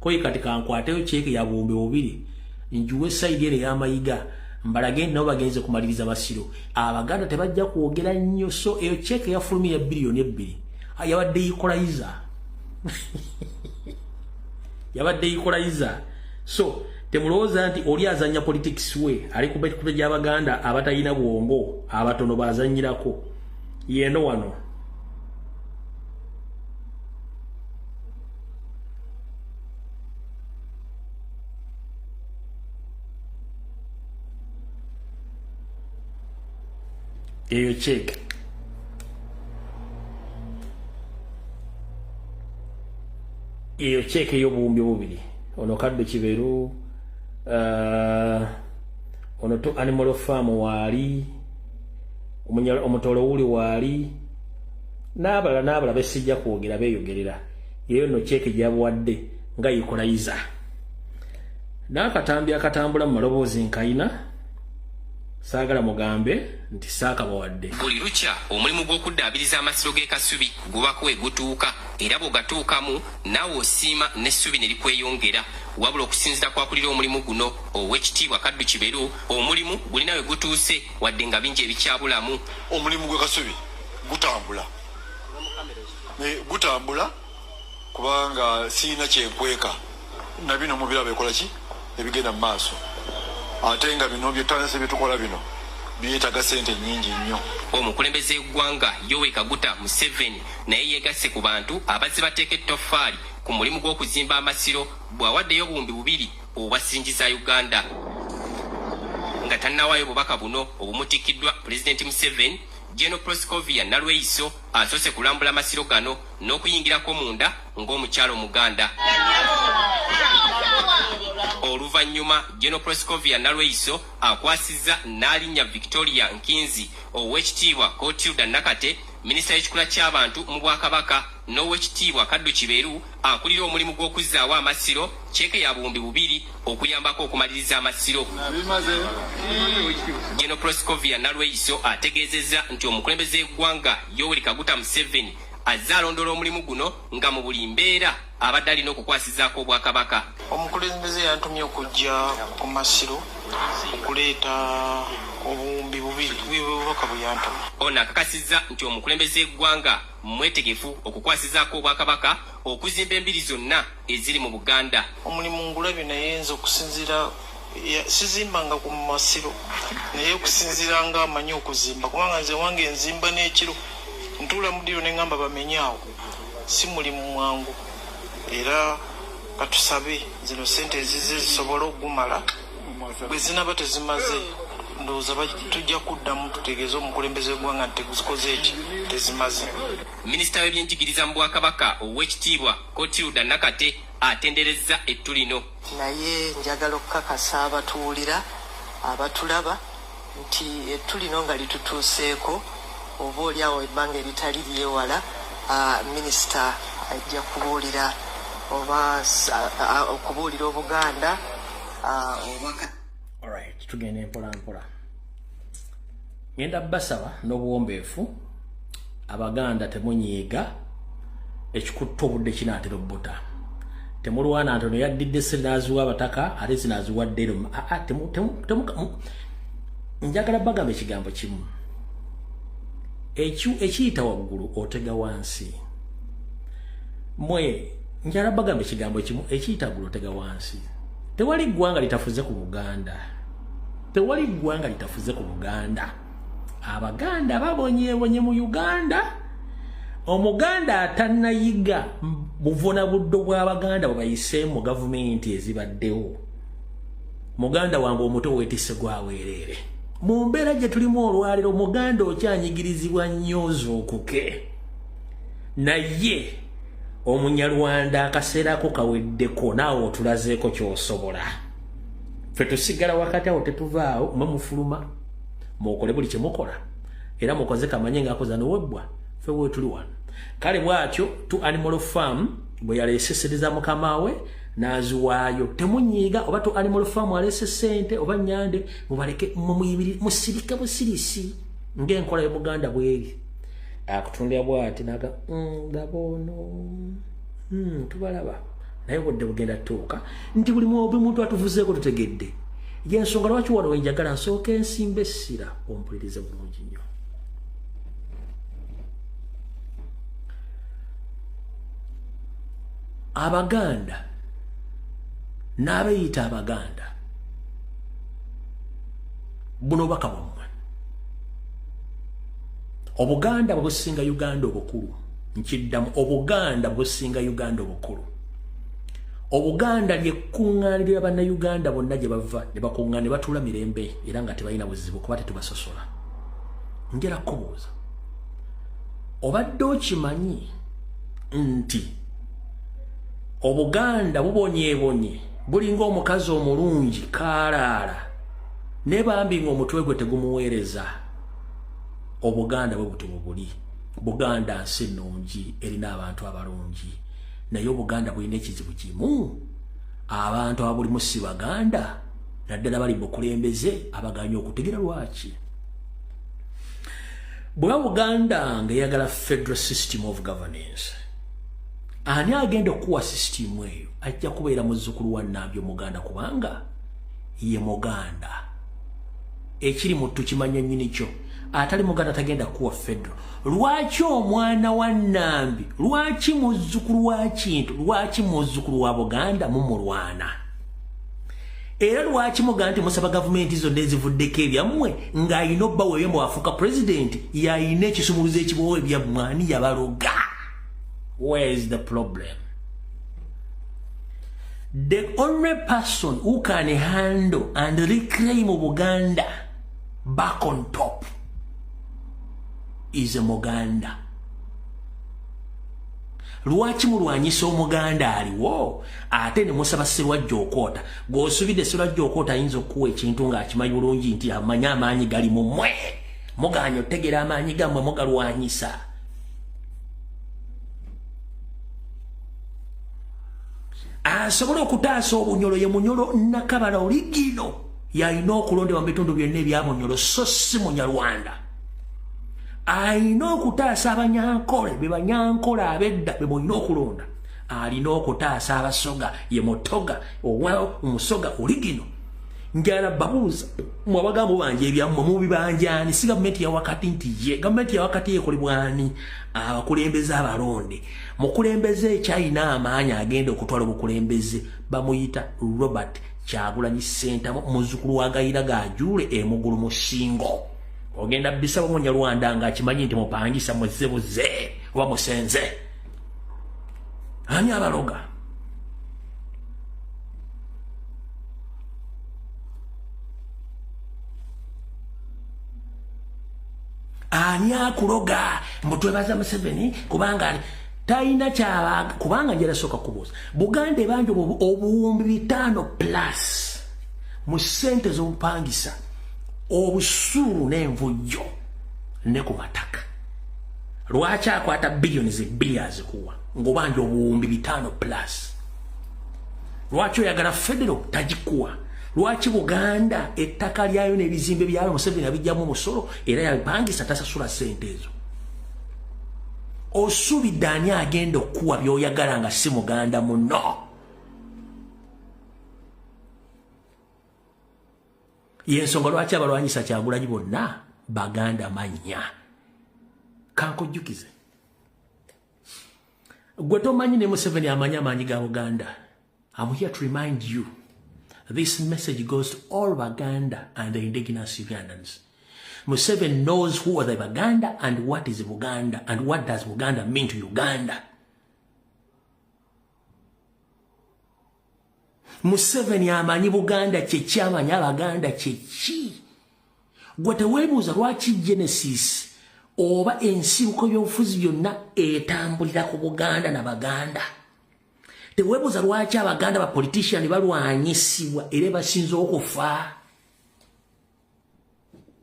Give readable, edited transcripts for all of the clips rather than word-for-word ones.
Koyi katika nkwateo cheke ya buumbi bubiri njuwe side ene ya mayiga mbalagende nabo bagenze kumaliriza Masiro abaganda tebajja kwogera nnyo so eyo cheke ya fulumi ya bilioni 2 yabadde equalizer yabadde equalizer so temulowooza nti oli azanya politics we ali kubekube gy'abaganda abatayina bwongo abatono bazanyirako yeno wano eyo check eyo check y'obuwumbi bubiri ono kadde Kiberu ono to animal farm wali omutolo uli wali n'abala besijja kwogera beeyogerera yeyo no check gy'abuwadde nga yikolayiza n'akatambi akatambula mu maloboozi nkayina saagala mugambe nti saaka bawadde buli lukya omulimu gw'okuddaabiriza amasiro g'e Kasubi gubako egutuuka era bw'ogatuukamu naawe osiima n'essubi ne likweyongera wabula okusinziira kwakulira omulimu guno ow'ekitiibwa Kaddu Kiberu omulimu gulina we gutuuse wadde nga bingi ebikyabulamu. Omulimu gw'e Kasubi gutambula kubanga siina kyenkweka na bino mubiraba ekola ki ebigenda mu maaso ate nga bino byetandise byetukola bino byetaga sente nyingi nnyo. Omukulembeze w'eggwanga Yoweri Kaguta Museveni naye yeegasse ku bantu abazze bateeka ettoffaali ku mulimu gw'okuzimba amasiro bw'awaddeyo obuwumbi bubiri obwasingiza Uganda. Nga tannawaayo bubaka buno obumutikiddwa Pulezidenti Museveni, General Proscovia Nalweyiso asoose kulambula amasiro gano n'okuyingirako munda ng'omukyalo Muganda. Oluvannyuma General Proscovia Nalweyiso akwasizza n'alinnya Victoria Nkinzi ow'ekitiibwa Clotilde Nakate minisita w'ekikula ky'abantu mu Bwakabaka n'ow'ekitiibwa Kaddu Kiberu akulira omulimu gw'okuzzaawo amasiro cheeke ya buwumbi bubiri okuyambako okumaliriza amasiro. General Proscovia Nalweyiso ategeezezza nti omukulembeze w'eggwanga Yoweri Kaguta Museveni azze alondoola omulimu guno nga mu buli mbeera abadde alina okukwasizaako Obwakabaka. Omukulembeze yantumye okujja ku masiro okuleeta obuwumbi bubiri bubaka buyantama. Ono akakasizza nti omukulembeze w'eggwanga mwetegefu okukwasizaako Obwakabaka okuzimba embiri zonna eziri mu Buganda. Omulimu ngulabye naye nze okusinziira sizimbanga ku masiro naye okusinziira nga amanyi okuzimba kubanga nze wange enzimba n'ekiro ntuula mu ddiro ne ngamba bamenyaawo si mulimu mwangu era katusabe zino sente ezize zisobole okugumala bwe zinaba tezimaze ndowooza tujja kuddamu tutegeeze omukulembeze w'eggwanga nti teguzikoze eki tezimaze. Minisita w'ebyenjigiriza mu Bwakabaka ow'ekitiibwa Clotilde Nakate atenderezza ettu lino. Naye njagala okukakasa abatuwulira abatulaba nti ettu lino nga litutuuseeko oba oliawo ebbanga eritali lyewala minisita ajja kubuulira oba okubuulira Obuganda obaka. Alright, tugende mpola mpola. Ngenda basaba n'obuwombeefu abaganda temunyiiga ekikutta obudde kinaatera obbuta. Temulwana ntono yaddidde sinaazuwa abataka ate sinaazuwadde ero. Njagala bagamba ekigambo kimu. Ekiyita waggulu otega wansi. Mwe njagala bagamba ekigambo kimu ekiyita waggulu otega wansi. Tewali ggwanga litafuze ku Buganda. Tewali ggwanga litafuze ku Buganda. Abaganda babonyeebonye mu Uganda. Omuganda atannayiga buvuna buddo bw'Abaganda bwe bayise mu gavumenti ezibaddewo. Muganda wange omuto weetisse gwaweerere. Mu mbeera gye tulimu olwaliro Muganda okyanyigirizibwa nnyo z'okuke. Naye Omunyarwanda akaseera ko kaweddeko naawe otulazeeko ky'osobola. Ffe tusigala wakati awo tetuvaawo mwe mufuluma mukole buli kye mukola era mukoze kamanye ng'akoza n'owebbwa ffe weetuli wano. Kale bw'atyo tu Animal Farm bwe yaleeseseriza mukama we n'aziwaayo. Temunyiiga oba tu Animal Farm aleese ssente oba nnyande mubaleke musirike busirisi ng'enkola y'Omuganda bw'eri. Akutundira bw'ati naga ndaboono tubalaba naye obudde bugenda tuuka nti buli muntu atuvuzeeko tutegedde yensonga lwaki wano wenjagala nsooka ensimba essira ompulirize bulungi nnyo. Abaganda n'abeeyita Abaganda buno baka bwammwe. Obuganda bwe businga Uganda obukulu, nkiddamu Obuganda bwe businga Uganda obukulu. Obuganda lyekkuŋŋaaniro y'Abannayuganda bonna gye bava ne bakuŋŋaana ne batuula mirembe era nga tebalina buzibu kuba tetubasosola. Njala kubuuza, obadde okimanyi nti Obuganda bubonyeebonye bulinga omukazi omulungi kaalaala ne bambi ng'omutwe gwe tegumuweereza. Obuganda bwe buti buli. Buganda nsi nnungi erina abantu abalungi, naye Obuganda bulina ekizibu kimu, abantu ababulimu si Baganda, naddala bali bukulembeze abaganya okutegera lwaki. Bwe Buganda ng'eyagala federal system of governance, ani agenda okuwa system eyo ajja kubeera muzzukulu wa Nambyo Muganda kubanga ye Muganda. Ekiri mu tukimanya nnyini kyo, atali Muganda tagenda kuwa federal. Lwaki omwana wa Nambyo, lwaki muzzukulu wa kintu, lwaki muzzukulu wa Buganda mumulwana? Era lwaki muganda nti musaba gavumenti zonna ezivuddeko ebyammwe ng'ayina obba weeyomba wafuuka president y'ayina ekisumuluzo ekibowa ebyammwe ani yabaloga? Where is the problem? The only person who can handle and reclaim Buganda back on top is a Muganda. Lwaki mulwanyisa Omuganda aliwo ate ne musaba Sserwajja Okoota gw'osubidde Sserwajja Okoota ayinza okuwa ekintu ng'akimanyi bulungi nti amanyi amaanyi gali mu mmwe, muganya otegera amaanyi gammwe mugalwanyisa. Asobola okutaasa Obunyolo ye Munyolo Nakabala oligino y'alina okulondebwa mu bitundu byonna ebya Bunyolo so si Munyarwanda. Alina okutaasa Abanyankole be Banyankole ab'edda be mulina okulonda. Alina okutaasa Abasoga ye Mutoga owa Omusoga oligino. Njala babuuza mu abagambo banje ebyammwe mubibanjani si gavumenti ya wakati nti ye gavumenti ya wakati ekolebwani abakulembeze abalonde. Mukulembeze ekyalina amaanyi agenda okutwala obukulembeze bamuyita Robert Kyagulanyi Ssentamu muzzukulu wa Gayira Gajuule Emugulu Musingo. Ogenda bisaba Munyarwanda ng'akimanyi nti mupangisa muzzebuze oba musenze. Ani abaloga? Ani akuloga? Mbutwebaza Museveni kubanga talina kyaba kubanga njala soka kubuuza. Buganda ebanja obuwumbi 5 plus mu ssente z'obupangisa, obusuulu n'envujjo ne ku mataka. Lwaki akwata billions billions kuwa ng'obanja obuwumbi 5 plus? Lwaki oyagala federal tagikuwa? Lwaki Buganda ettaka lyayo n'ebizimbe byayo Museveni abijjamu omusolo era yabipangisa tasasula ssente ezo? Osuubidde ani agenda okuwa by'oyagala nga si Muganda muno? Yensonga lwaki abalwanyisa Kyagulanyi bonna Baganda mannya. Kankujjukize gwe tomanyi ne Museveni amanyi amaanyi ga Buganda. I'm here to remind you. This message goes to all Baganda and the indigenous Ugandans. Museveni knows who are the Baganda and what is Buganda and what does Buganda mean to Uganda. Museveni amanyi Buganda kyeki, amanyi Abaganda kyeki. Gwe teweebuuza lwaki Genesis oba ensibuko y'obufuzi byonna etambulira ku Buganda na Baganda. Teweebuuza lwaki Abaganda bapolitician balwanyisibwa era basinze okufa.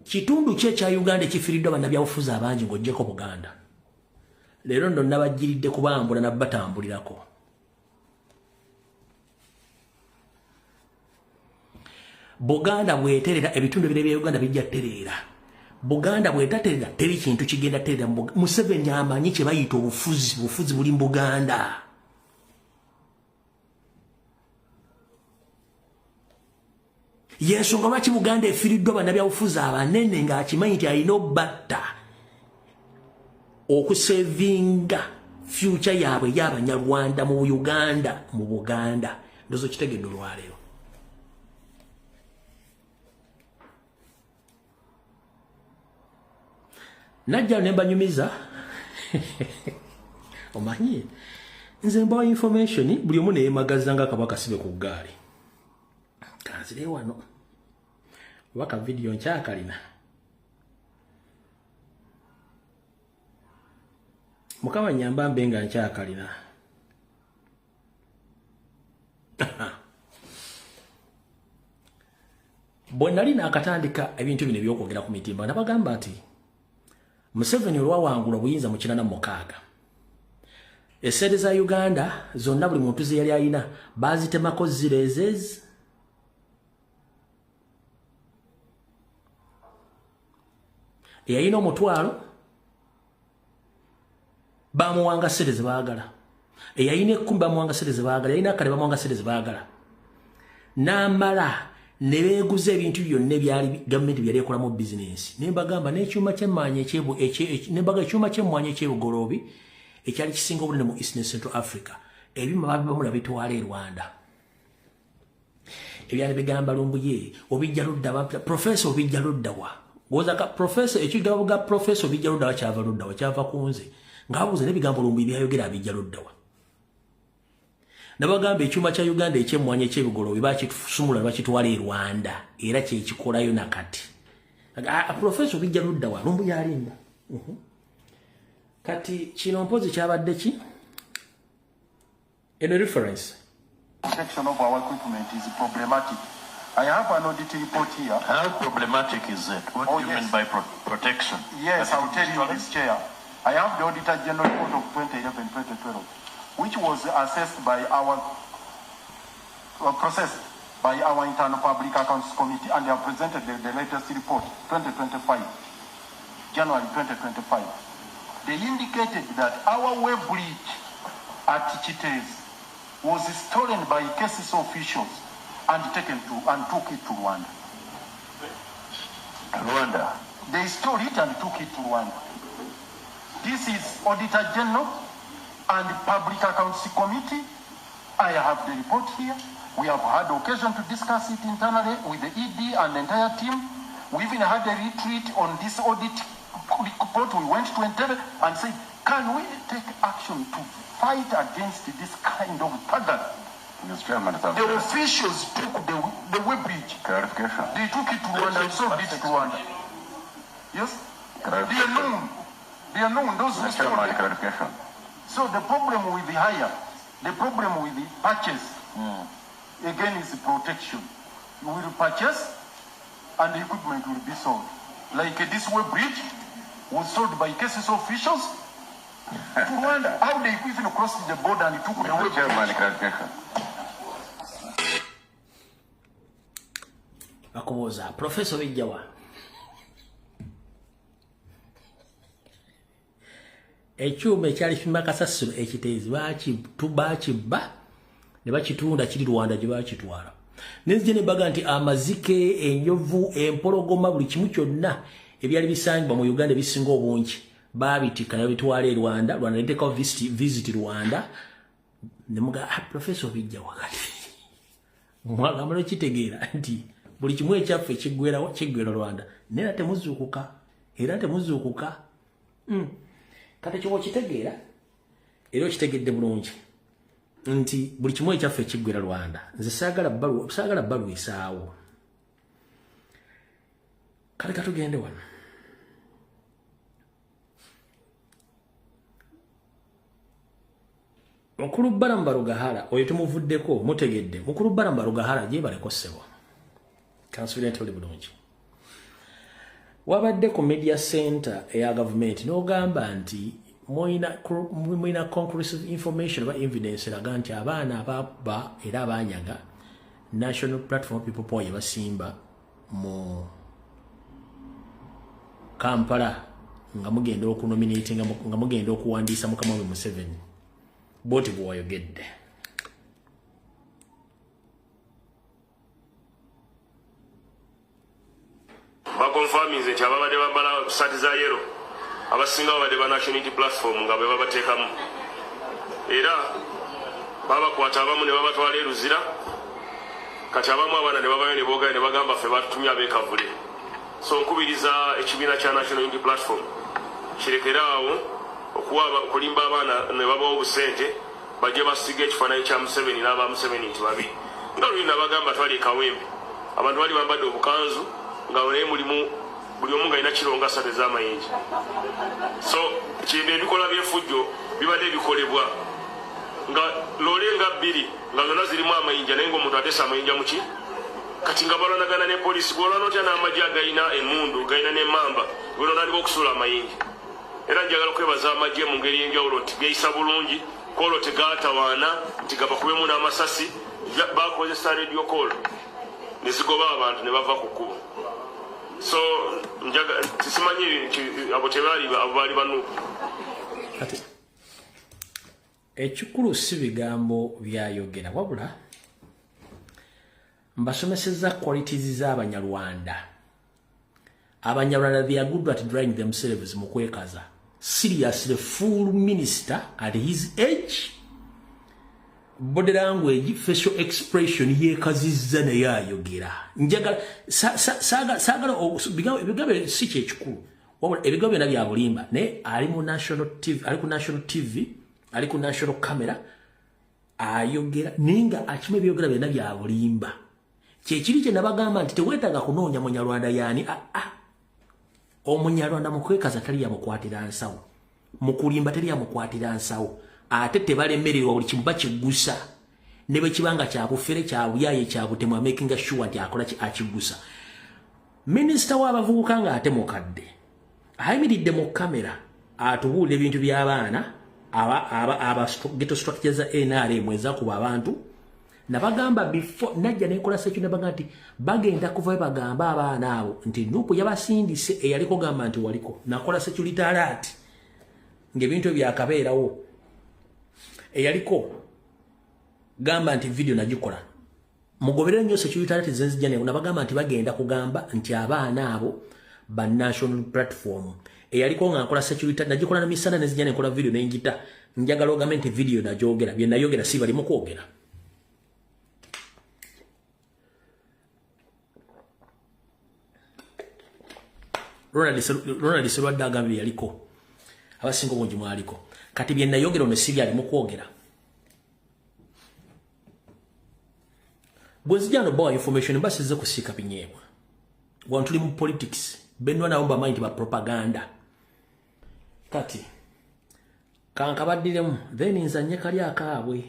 Kitundu kye kya Uganda ekifiiriddwa bannabyabufuzi abangi ng'oggyeko Buganda. Leero nno nabajjiridde kubambula nabbatambulirako. Buganda bw'eterera ebitundu ebirala bya Uganda bijja terera. Buganda bw'etaterera teri kintu kigenda terera. Museveni amanyi kye bayita obufuzi, bufuzi buli mu Buganda. yensonga lwaki Buganda efiiriddwa bannabyabufuzi abanene ng'akimanyi nti alina obbatta okusevinga future yaabwe y'Abanyarwanda mu Uganda mu Buganda. Ndozo kitegedde olwaleero. Najja ne banyumiza omanyi nze mbawa information buli omu neemagaza nga Kabaka sibe ku ggaali. Kanzire wano waka video nkyakalina Mukama nyamba mbe nga nkyakalina. Bwe nali nakatandika ebintu bino ebyokwogera ku mitimba nabagamba nti Museveni olwawangula obuyinza mu 1996 esente za Uganda zonna buli muntu ze yali alina bazitemako zirezezi. Eyalina omutwalo bamuwanga sente ze baagala, eyalina 10 bamuwanga sente ze baagala, eyalina akale bamuwanga sente ze baagala. N'amala ne beeguza ebintu byonna ebyali gavumenti byali ekolamu bizinensi. Ne mbagamba n'ekyuma ky'emmwanyi ekyuma ky'emmwanyi eky'ebugoloobi ekyali kisinga obunene mu East ne Central Africa, ebyuma babibamula bitwala e Rwanda. Ebyali bigamba Lumbuye obijja ludda Professor obijja ludda wa wozaka Professor ekigabo ga Professor obijja ludda wa kyava ludda wa kyava kunze ngaabuze n'ebigambo Lumbuye byayogera abijja ludda wa. Nabagamba ekyuma kya Uganda eky'emmwanyi eky'ebigoloobi bakisumula bakitwala e Rwanda era kye kikolayo nakati. Professor obijja ludda wa Lumbuye alimba. Kati kino mpozi kyabadde ki? In a reference. Protection of our equipment is problematic. I have an audit report here. How problematic is it? What do you mean by protection? Yes, I'll tell you this, Chair. I have the Auditor General report of 2011-2012, which was assessed by our, processed by our Internal Public Accounts Committee, and they have presented the latest report, 2025, January 2025. They indicated that our web bridge at Chitez was stolen by cases officials and took it to Rwanda. Rwanda? They stole it and took it to Rwanda. This is Auditor General and Public Accounts Committee. I have the report here. We have had occasion to discuss it internally with the ED and the entire team. We even had a retreat on this audit report. We went to Entebbe and said, can we take action to fight against this kind of pattern? Mr. Chairman, the officials took the web bridge. Clarification. They took it to Rwanda and sold it to Rwanda. Yes? They are known. Those who stole it. Clarification. So the problem with the hire, the problem with the purchase, again is the protection. You will purchase and the equipment will be sold. Like this web bridge was sold by cases officials to Rwanda. How they even crossed the border and took the web bridge. Bakoboza Professor Bijjawa ekyuma ekyali fima kasasiro ekiteezi bakibba ne bakitunda kiri Rwanda gye bakitwala. Nenzije ne baga nti amazike, enjovu, empologoma, buli kimu kyonna ebyali bisangibwa mu Uganda ebisinga obungi babitika ne bitwala e Rwanda. Rwanda neteka visit Rwanda. Ne muga Professor Bijjawa kati mwagamalo kitegeera nti buli kimu ekyaffe kiggwera Rwanda nera temuzuukuka era temuzuukuka. Kati kyo kitegeera era okitegedde bulungi nti buli kimu ekyaffe kiggwera Rwanda. Nze saagala balwisaawo. Kale katugende wano. Mukulu Baramba Rugahara oyo tumuvuddeko mutegedde. Mukulu Baramba Rugahara gye baleko ssebo. Kansulenti oli bulungi. Wabadde ku media center eya government n'ogamba nti muina conclusive information about evidence eraga nti abaana ababba era abanyaga National Platform People Power basimba mu Kampala nga mugenda okunominate nga mugenda okuwandiisa Mukama we Museveni. Boti bw'oyogedde. bakonfaminze nti ababadde bambala saati za yero abasinga babadde ba National Unity Platform nga bwe babateekamu era babakwata abamu ne babatwala eruzira kati abamu abaana ne babayo ne boogera ne bagamba ffe batutumye abeekavule so nkubiriza ekibiina kya National Unity Platform kirekeraawo okulimba abaana ne babawo obusente bajje basiga ekifaananyi kya Museveni n'aba Museveni nti babi nga luli nabagamba twali ekawempe abantu bali bambadde obukanzu nga naye mulimu buli omu nga alina kironga ssatu ez'amayinja so kimbe ebikola byefujjo bibadde bikolebwa nga loole nga bbiri nga zonna zirimu amayinja naye ngaomuntu ateesa amayinja muki kati nga balwanagana ne poliisi gwolwana otya n'amagye agayina emundu gayina n'emmamba gwolwanandika okusuula amayinja era njagala okwebaza amagye mu ngeri y'enjawulo nti geeyisa bulungi koolo tegaatawaana nti gabakubemu n'amasasi bakozesa radio call ne zigoba abantu ne bava ku kkubo so tisimanyi abo tebaali abo baali banuupu kati ekikulu si bigambo byayogera wabula mbasomeseza qualities z'abanyarwanda they are good at drying themselves mu kwekaza seriously full minister at his age body language facial expression yekazizza naye ayogera njagala sagala ebigambo si kyekikulu wabula ebigambo byonna bya bulimba naye ali ku national tv ali ku national camera ayogera ninga akima ebyogera byonna bya bulimba kyekiri kye nabagamba nti teweetaaga kunoonya munyarwanda yaani omunyarwanda mukwekaza tali yamukwatira nsawo mukulimba tali yamukwatira nsawo ate tebalemererwa buli kimu bakigusa ne bwe kibanga kyabufere kyabuyaye kyabutemu making sure nti akola akigusa minisita w'abavubuka nga ate mukadde ayimiridde mu kamera atubuulira ebintu by'abaana aba ghetto structure za NRM ezakuba abantu nabagamba before najja nekola sekyo nabaga nti bagenda kuva bagamba abaana abo nti nupu yabasindise eyaliko gamba nti waliko nakola security alert ngebintu byakabeerawo eyaliko gamba nti video najikola mugobera nnyo security alert zenzijja ne nabagamba nti bagenda kugamba nti abaana abo ba national platform eyaliko ngakola security najikola na misana nezijja nekola video nenjita njagala ogambe nti video najogera bye nayogera si bali mu kwogera Ronald Selwadda agambye yaliko abasinga obungi mwaliko kati bye nayogera ono si byali mu kwogera bwenzijano bawa information basize kusiika binyeebwa wantu tuli mu politics benwa naomba mind ba propaganda kati kankabaddiremu then nzanye kali akaabwe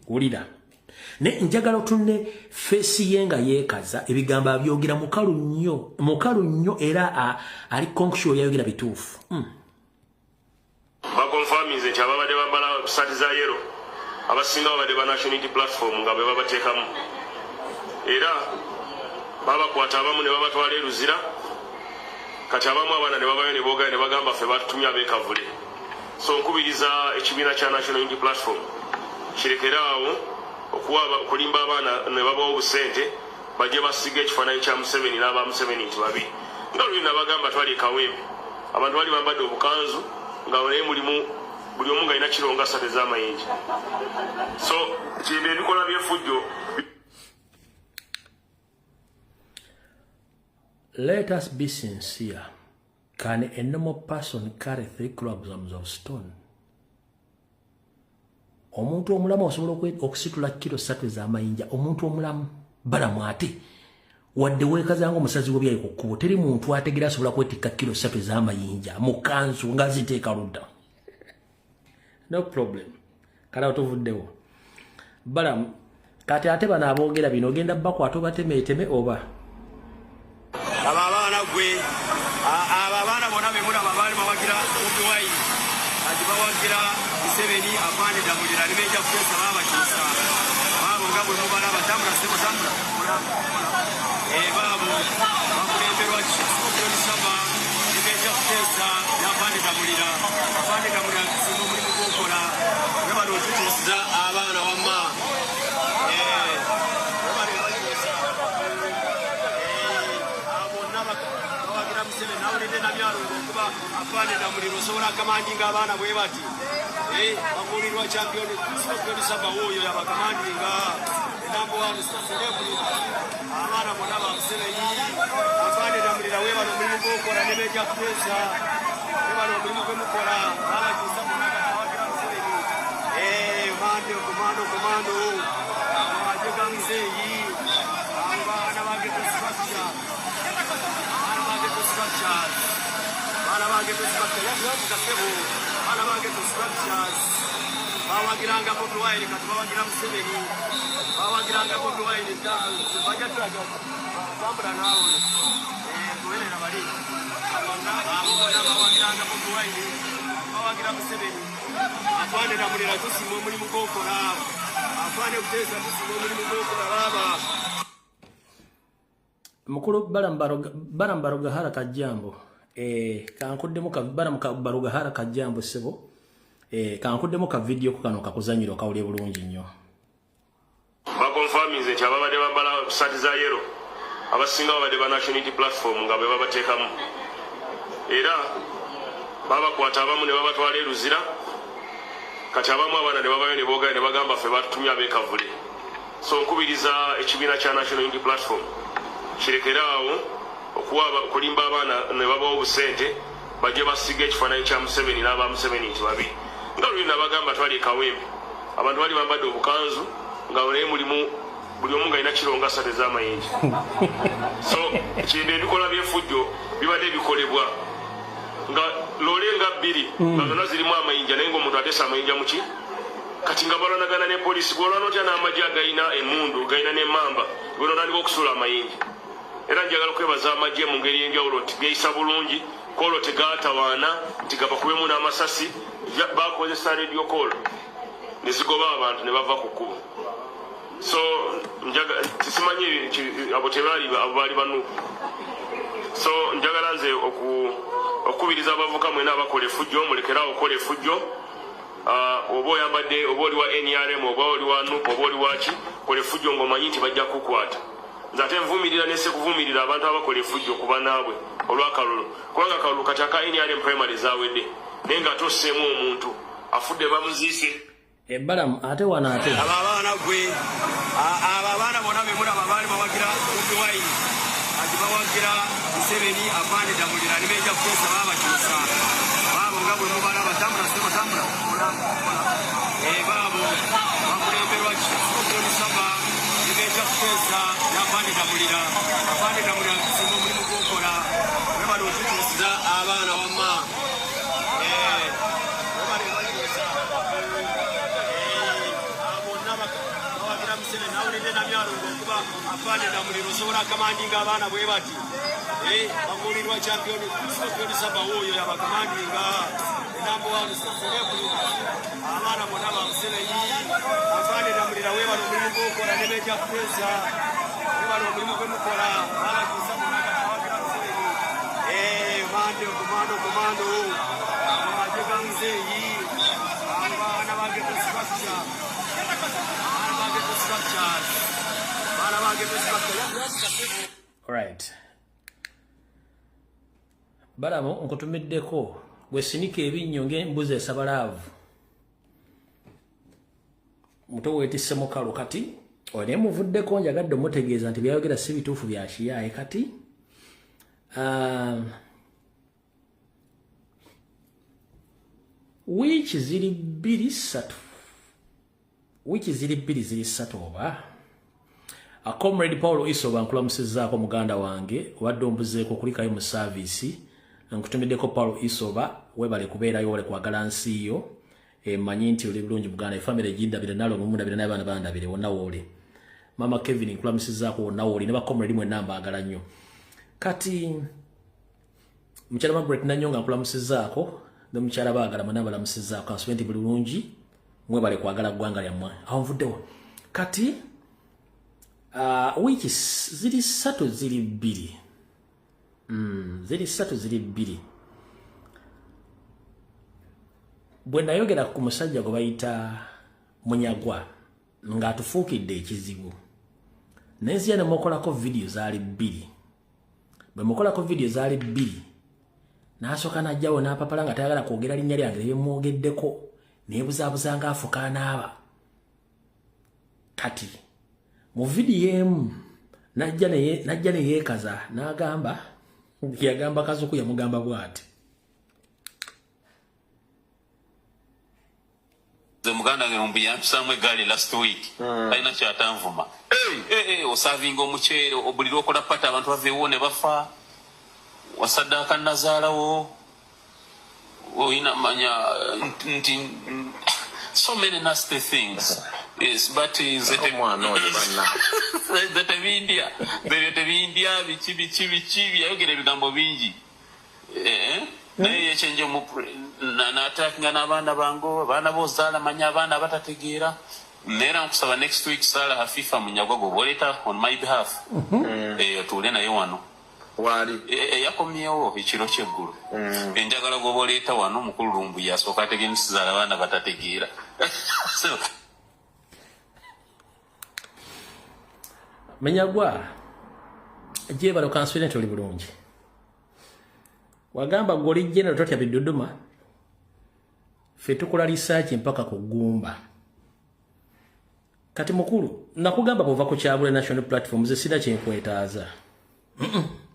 ulira ne njagala tunne face yenga yekaza ebigamba byogera mukalu nnyo era ali konksho yayogera bituufu bakonfaminze nti ababadde bambala saati za yero abasinga babadde ba National Unity Platform nga bwe babateekamu era babakwata abamu ne babatwala eruzira kati abamu abaana ne babayo ne boogera ne bagamba ffe batutumye abeekavule so nkubiriza ekibiina kya National Unity Platform kirekeraawo okulimba abaana ne babawo obusente bajje basiga ekifaananyi kya Museveni n'aba Museveni nti babi nga luli nabagamba twali ekawempe abantu bali bambadde obukanzu nga naye mulimu buli omu nga alina kironga ssatu ez'amayinja so kimbe ebikola byefujjo. Let us be sincere. Can a normal person carry 3 kilograms of stone? Omuntu omulamu osobola okusitula kilo 3 ez'amayinja. Omuntu omulamu balamu ate wadde weekazanga omusazi w'ebyayi ku kkubo teri muntu ategera asobola kwetikka kilo 3 ez'amayinja mu kanzu nga ziteeka ludda. No problem. Kala otuvuddewo. Balamu kati ate bano aboogera bino ogenda bakwata obatemeeteme oba abaana gwe abaana bonna bemulaba baali bawagira obiwayi ati bawagira Museveni afaani damulira nibeja kutesa babakiisa baabo nga bwe mubalaba tambula sebo tambula baabo bakulemberwa kisobyoni saba nibeja kutesa n'afaani damulira simu mulimu gwokola ne bano otuteesa abaana wamma afande damuliro sobola kamandinga abaana bwe bati bakulirwa champion saba oyo yabakamandinga enambo wa Museveni abaana bonna ba Museveni afande damulira we bano mulimu gwokola ne beja kupesa we bano mulimu gwe mukola abakisa bonna kawagira Museveni komando abajega Muzeyi abaana bage structure bawagiranga Bobi Wine kati bawagira Museveni bawagiranga Bobi Wine bajja tulaga bambula nawe tuwelera bali bawagiranga Bobi Wine bawagira Museveni afande namulira tusimwe mulimu gwokola afande kutesa tusimwe mulimu gwokola baba mukulu barambaroga haraka jambo kankuddemu ka barambaroga haraka jambo sebo kankuddemu ka video ko kano kakuzanyiro kawuli bulungi nnyo bakonfirmize nti ababadde bambala sati za yero abasinga babadde ba National Unity Platform nga be babateekamu era babakwata abamu ne babatwala eruzira kati abamu abaana ne babayo ne boogera ne bagamba ffe batutumye abeekavule so nkubiriza ekibiina kya National Unity Platform kirekeraawo okulimba abaana ne babawo obusente bajje basiga ekifaananyi kya Museveni n'aba Museveni nti babi nga luli nabagamba twali ekawempe abantu bali bambadde obukanzu nga naye mulimu buli omu nga alina kironga sate ez'amayinji so kintu ebikola byefujjo bibadde bikolebwa nga loole nga bbiri nga zonna zirimu amayinja naye ngaomuntu ateesa amayinja muki kati nga balwanagana ne poliisi gwolwana otya n'amagye agayina emmundu gayina n'emmamba gwenotandika okusuula amayinja era njagala okwebaza amagye mu ngeri y'enjawulo nti geeyisa bulungi koolo tegaatawaana nti gabakubemu n'amasasi bakozesa radio koolo ne zigoba abantu ne bava ku kkubo so tisimanyi abo tebaali abo baali banuupu so njagala nze okukubiriza abavuka mwena abakola effujjo mulekerawo okukola effujjo oba oyambadde oba oli wa NRM oba oli wa NUP oba oli waki kola effujjo ng'omanyi nti bajja kukwata nze ate nvumirira nese kuvumirira abantu abakola effujjo kuba naabwe olw'akalulu kubanga akalulu kati aka NRM primary zaawedde naye nga tosseemu omuntu afudde bamuziise ebbalamu ate wano ate abo abaana gwe abo abaana bonna be mulaba baali bawagira Bobi Wine ati bawagira Museveni afande damulira ne beja kuteesa baabakyusa baabo nga bwe mubala batambula baabo bakulemberwa kisokooni saba ne beja kuteesa n'afande damulira kisinga omulimu gwokola we bali otutuusiza abaana wamma nawulidde namyalongo okuba afande damuliro osobola akamandinga abaana bwe bati bakulirwa champion saba oyo yabakamandinga enambo wa Museveni abaana bonna ba Museveni afande damulira we bano omulimu gwokola ne beja kupesa we bano omulimu gwe mukola babakiisa bonna kawagira Museveni komando amagye ga Muzeyi abaana bagete structure Alright. Balamu nkutumiddeko gwe sinika ebinnyo ng'embuzi esabalaavu muto weetisse mukalu kati oyo naye muvuddeko njagadde omutegeeza nti byayogera si bituufu bya kiyaaye kati wiiki ziri bbiri ssatu oba Comrade Paulo Isoba nkulamusizzaako muganda wange wadde ombuzeeko kulikayo mu saavisi nkutumiddeko Paulo Isoba webale kubeerayo wale kwagala nsi yo mmanyi nti oli bulungi muganda efamire gindabire nalo mumundabire n'abaana bandabire wonna woole Mama Kevin nkulamusizzaako wonna wooli ne ba Comrade mwenna mbaagala nnyo kati mukyala Margaret Nanyonga nkulamusizzaako ne mukyala baagala mwenna balamusizzaako ansube nti bulungi mwebale kwagala ggwanga lyammwe awo nvuddewo kati wiiki ziri ssatu ziri bbiri bwe nayogera ku musajja gwe bayita Munyagwa ng'atufuukidde ekizibu nenzija ne mukolako vidiyo zaali bbiri bwe mukolako vidiyo zaali bbiri N'asooka n'ajjawo n'apapala nga tayagala kwogera linnya lyange lye mwogeddeko neebuzaabuza ng'afuka anaaba. Kati mu vidiyo emu najja ne yeekaza n'agamba yagamba Kasuku yamugamba bw'ati. The muganda nge yampisaamu eggaali last week talina kyatanvuma. Osaavinga omuceere obulira okola pata abantu baveewo ne bafa wasaddaaka nazaalawo oyina manya nti so many nasty things. Yes, but tebindya biki yayogera ebigambo bingi naye yekyenje n'atakinga n'abaana bango abaana b'ozaala manya abaana batategeera neera nkusaba next week Sarah Hafifa Munyagwago bw'oleeta on my behalf otuule naye wano yakomyewo ekiro ky'eggulu enjagala gwoba oleeta wano omukulu Lumbuye asooka ategenyisizaala abaana batategeera. Menyagwa jebalo kanswine toli bulungi. Wagamba goli general totya biduduma. Ffe tukola research mpaka ku Gumba. Kati mukulu nakugamba bova ku Kyabule national platform ze sina kyenkwetaaza.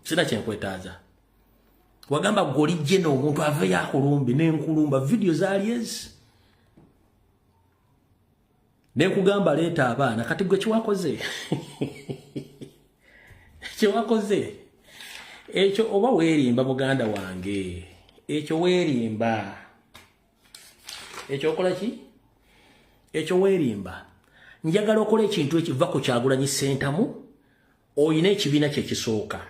Sina kyenkwetaaza. Wagamba goli general omuntu ave yakulumbi n'enkulumba video zaalies. Nekugamba leeta abaana kati gwe kiwakoze. Kiwakoze. Ekyo oba weerimba muganda wange. Ekyo weerimba. Ekyo okola ki? Ekyo weerimba. Njagala okola ekintu ekiva ku Kyagulanyi Ssentamu oyina ekibiina kye kisooka.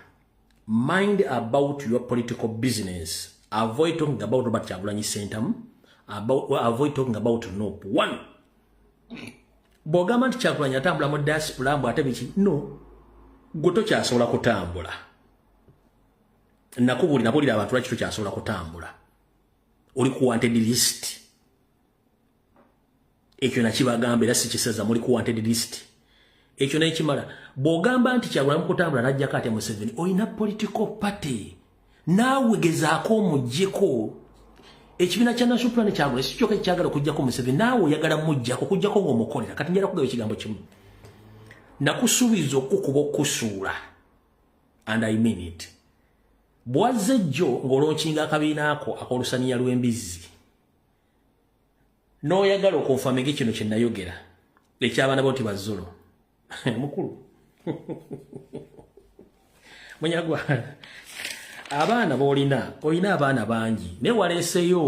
Mind about your political business. Avoid talking about Robert Kyagulanyi Ssentamu. Avoid talking about NOP. One. Bogamba nti Kyagulanyi atambula mu diaspora mbu ate biki? No. Goto kyasobola kutambula. Nabulira abantu lwaki kyasobola kutambula. Oli ku wanted list. Ekyo nakibagamba era sikiseza muli ku wanted list. Ekyo n'ekimala. Bogamba nti Kyagulanyi kutambula najja kati Museveni oyina political party. Naawe gezaako omuggyeko. Ekibiina kya National Plan Kyagulanyi si kyokka kyagala okuggyako Museveni naawe oyagala muggyako okuggyako ng'omukolera. Kati njala kugaba ekigambo kimu. Nakusuubiza okukuba okusuula. And I mean it. Bwazze jjo ng'olonkinga akabiina ako ak'olusaniya lw'embizzi. N'oyagala okunfamega kino kye nayogera. Eky'abaana bo nti Bazolo. Mukulu. Munyagwa. Abaana b'olina abaana bangi. Ne waleeseyo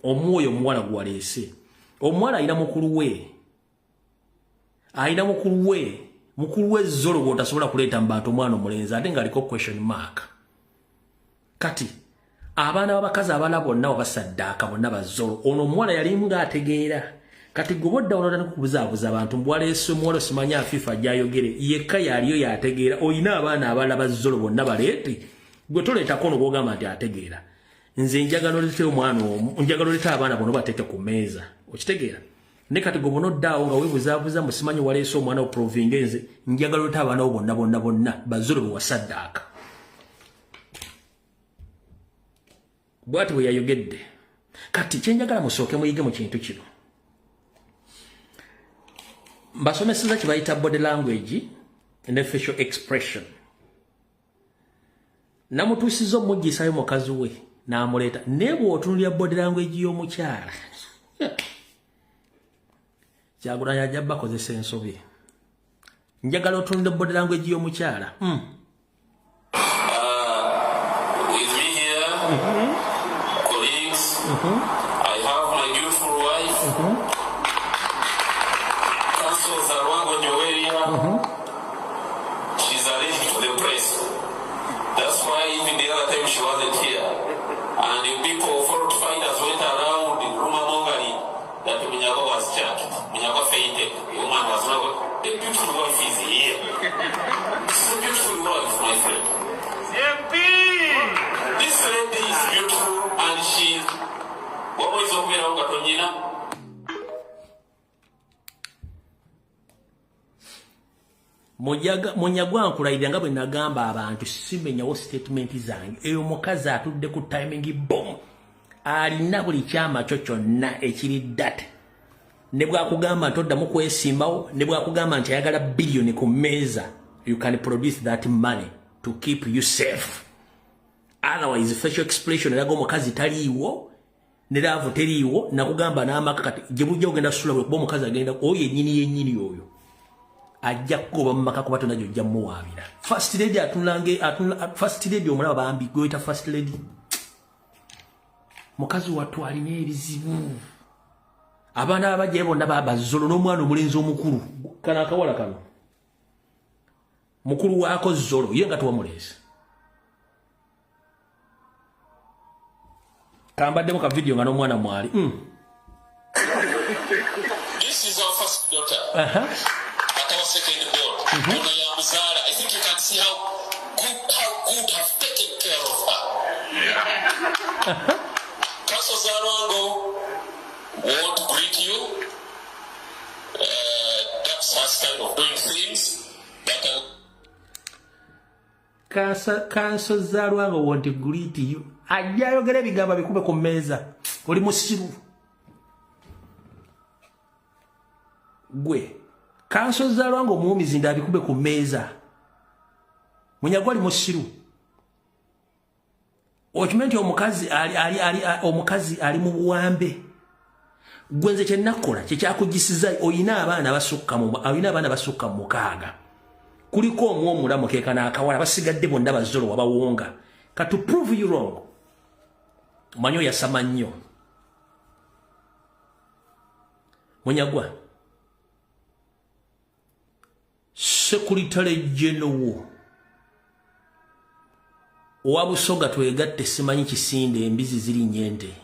omwoyo omuwala gwe waleese. Omuwala ayina mukulu we. Mukulu we Zolo gw'otasobola kuleeta mu bantu omwana omulenzi ate ng'aliko question mark. Kati abaana b'abakazi abaana bonna basaddaaka bonna Bazolo. Ono omuwala yali ng'ategeera. Kati gwe bodda olota n'okubuzaabuza abantu mbwaleese omuwala osimanye Afifa gy'ayogere yekka yaliyo yategeera. Oyina abaana abalala Bazolo bonna baleete. Gwe toleetako ono gw'ogamba nti ategeera. Nze njagala oleete omwana omu, njagala oleete abaana bono bateeke ku mmeeza. Okitegeera? Ne kati gwe bono oddaawo nga weebuzaabuza musimanyi waleese omwana oprovinga nze njagala oleete abaana bo bonna Bazolo bwe wasaddaaka. Bw'ati bwe yayogedde. Kati kyenjagala musooke muyige mu kintu kino. Mbasomeseza kye bayita body language ne facial expression. Namutuusiza omuggisayo mukazi we n'amuleeta naye bw'otunulira body language y'omukyala. Kyagulanyi ajja bakozesa ensobi. Njagala otunulira body language y'omukyala. With me here, colleagues, I have my beautiful wife, Councillor Zarwango Nyoweria. She's allergic to the press. That's why even the other time she wasn't here. And the people, foreign fighters went around in rumor mongering that Munyago was jacked. Munyago fainted. The woman was not. The beautiful wife is here. This is a beautiful wife, my friend. This lady is beautiful and she's. What was over here, Munyagwa nkulayirira nga bwe nagamba abantu simenyawo statement zange. Eyo mukazi atudde ku timing bomb. Alina buli kyama kyo kyonna ekiri data. Ne bwakugamba nti oddamu kwesimbawo, ne bwakugamba nti ayagala billion ku mmeeza, you can produce that money to keep you safe. Otherwise, facial expression eraga omukazi taliiwo, ne laavu teriiwo, nakugamba n'amaka kati gye bujja ogenda kusula bwe kuba omukazi agenda oyo yennyini oyo. Ajja kugoba mu maka kuba tonajjo ojja mmuwaabira. First lady first lady omulaba bambi gweta first lady. Mukazi wattu alina ebizibu. Abaana abajja bonna babazolo n'omwana omulenzi omukulu. Kana akawala kano. Mukulu waako zolo ye nga tuwamuleese. Kambaddemu ka video nga n'omwana mwali. This is our first daughter. At our second born. I think you can see how good have taken care of her. Council Zarwango won't greet you. That's her style of doing things. Council Zarwango won't greet you. Ajayogera ebigamba bikube ku mmeeza. Oli musiru. Gwe. Council Zarwango mumizi ndabikube ku mmeeza. Munyagwa ali musiru. Okimenti omukazi ali mu buwambe. Gwenze kye nakola kye kyakugisiza oyina abaana basukka mu mukaaga. Kuliko omulamu keeka n'akawala basigadde bonna bazolo wabawonga. To prove you wrong. Manyo yasama nnyo. Munyagwa. Secretary General Owabusoga twegatte simanyi kisinde embizi ziri nyente.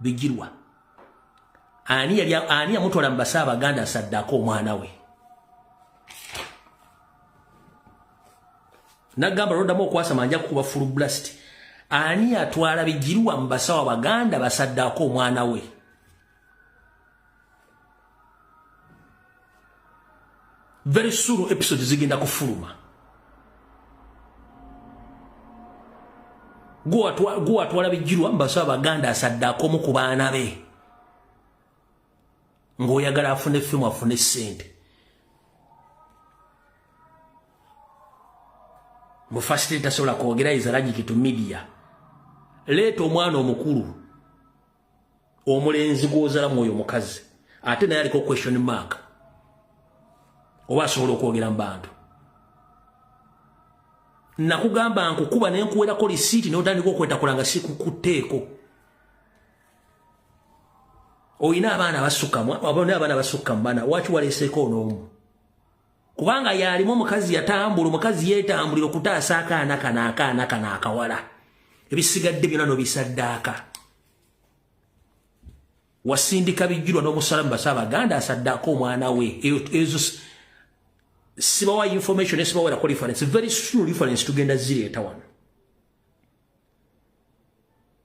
Bigirwa. Ani yamutwala mu Basaabaganda asaddako omwana we. Nagamba rodamu okwasa manja kuba full blast. Ani atwala Bigirwa mu Basaabaganda basaddako omwana we. Very soon episode zigenda kufuluma. Gwo atwala Bigirwa mu Basaabaganda asaddako mu ku baana be. Ng'oyagala afune ffimu afune ssente. Mu first tasobola kwogera izalagiki to media. Leeta omwana omukulu. Omulenzi gw'ozala mwoyo mukazi. Ate naye aliko question mark. Oba asobola okwogera mu bantu. Nakugamba nkukuba ne nkuwerako lisiiti n'otandika okwetakulanga si kukuteeko. Oyina abaana basukka mu baana waki waleeseeko n'omu. Kubanga yalimu omukazi yatambula omukazi yeetambulira okutaasa akaana kana akawala. Ebisigadde byonna n'obisaddaaka. Wasindika Bigirwa n'omusala mu Basaabaganda asaddaako omwana we. Ezo sibawa information esibawera reference. Very soon reference tugenda zireeta wano.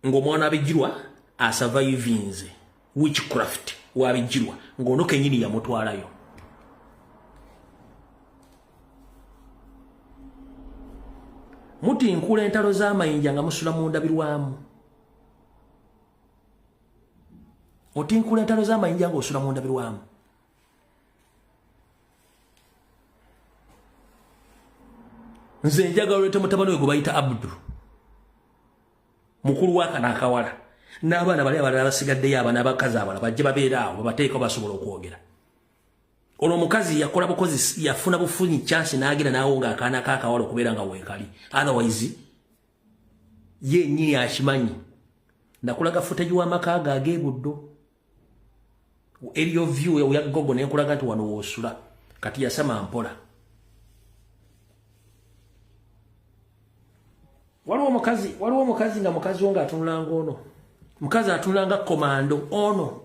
Ng'omwana Bigirwa asurvivinze witchcraft wa Bigirwa ng'ono kenyini yamutwalayo. Muti nkula entalo z'amayinja nga musula mu ndabirwamu. Otinkula entalo z'amayinja ng'osula mu ndabirwamu. Nze njagala oleete mutabani we gwe bayita Abdul. Mukulu w'aka n'akawala. N'abaana bali abalala basigaddeyo abaana abakazi abalala bajje babeera awo babateeko basobola okwogera. Olwo omukazi yakola bukozi yafuna bufunyi chance n'agenda n'awonga akaana k'akawala okubeera nga weekali. Otherwise ye nnyini akimanyi. Nakulaga footage w'amaka ge ag'ebuddo. Eriyo view ya Google ne nkulaga nti wano woosula. Kati yasama mpola. Waliwo omukazi nga mukazi wo ng'atunulanga ono. Mukazi atunulanga komando ono.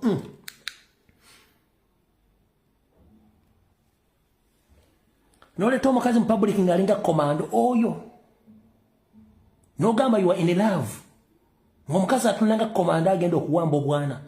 Noleeta omukazi mu public ng'alinga komando oyo. N'ogamba you are in love. Omukazi atunulanga komando agenda okuwamba obwana.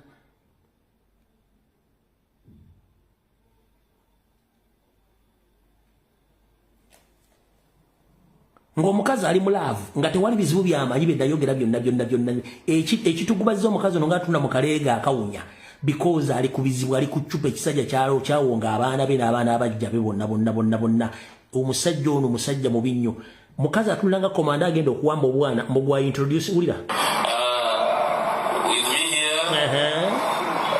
ng'omukazi ali mu laavu nga tewali bizibu by'amanyi beddayogera byonna ekitugubaziza omukazi ono ng'atunda mu kaleega akawunya because ali ku bizibu ali ku ccupa ekisajja kyawonga abaana be n'abaana abajja be bonna omusajja ono musajja mubi nnyo mukazi atulira nga komanda agenda okuwamba obwana mbogwa introduce wulira with me here,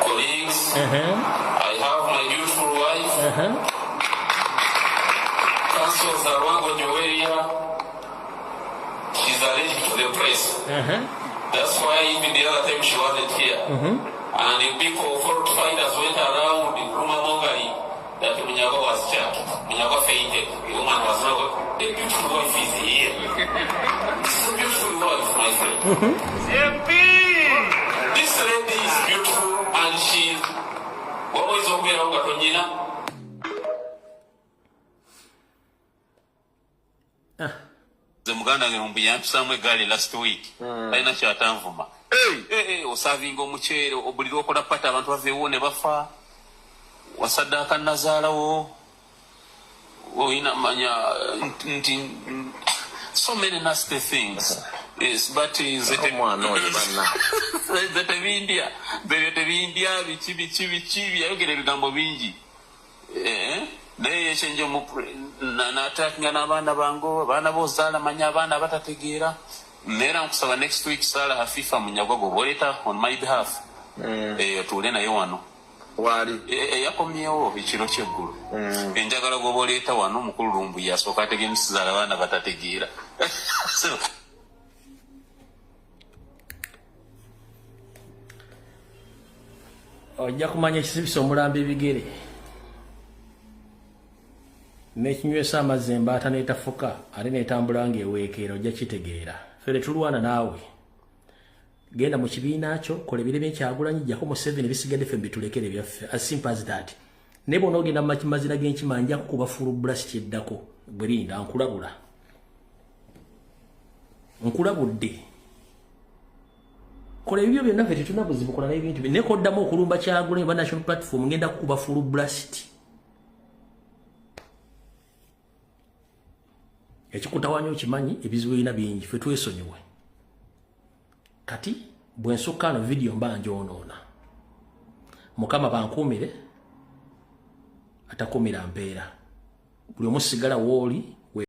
colleagues, I have my beautiful wife, Council Zarwango Nyoweria. She's allergic to the press. That's why even the other time she wasn't here. And the people fault finders went around rumor mongering that Munyago was jacked. Munyago fainted. The woman was not. The beautiful wife is here. This is a beautiful wife, my friend. This lady is beautiful and she's always aware of Gatonyina. The Muganda Ngumbi yampisamu egaali last week. Alina kyatanvuma. Osavinga omuceere obulira okola pata abantu baveewo ne bafa. Wasaddaaka nazaalawo. Oyina manya nti so many nasty things. Yes, but is it India? India, bichi, ayogera ebigambo bingi. Naye yekyenje n'atakinga n'abaana bango, abaana b'ozaala manya abaana abatategeera. Neera nkusaba next week Salah Hafifa Munyagwago boleeta on my behalf. Tuule naye wano. Wali yakomyewo ekiro ky'eggulu. Enjagala goboleeta wano mukulu lumbu yasooka ategeemisiza abaana batategeera. Ojja kumanya ekisibisa omulambo ebigere n'ekinywesa amazzi embaata n'etafuka ate n'etambula ng'eweekeera ojja kitegeera. Fere tulwana naawe genda mu kibiina kyo kola ebirime Kyagulanyi jjako Museveni bisigadde ffe mbitulekere byaffe as simple as that. Ne bona ogenda mu mazina g'enkima nja kukuba fulu blast eddako bwerinda nkulabudde kola ebyo byonna ffe tetuna buzibu kola n'ebintu bye nekoddamu okulumba Kyagulanyi ba national platform ngenda kukuba fulu blast. Ekikutawanyo kimanyi ebizibu birina bingi ffe twesonyiwe. Kati bwensukka no video mbanja onoona. Mukama bankuumire atakuumira mpeera. Buli omu sigala wooli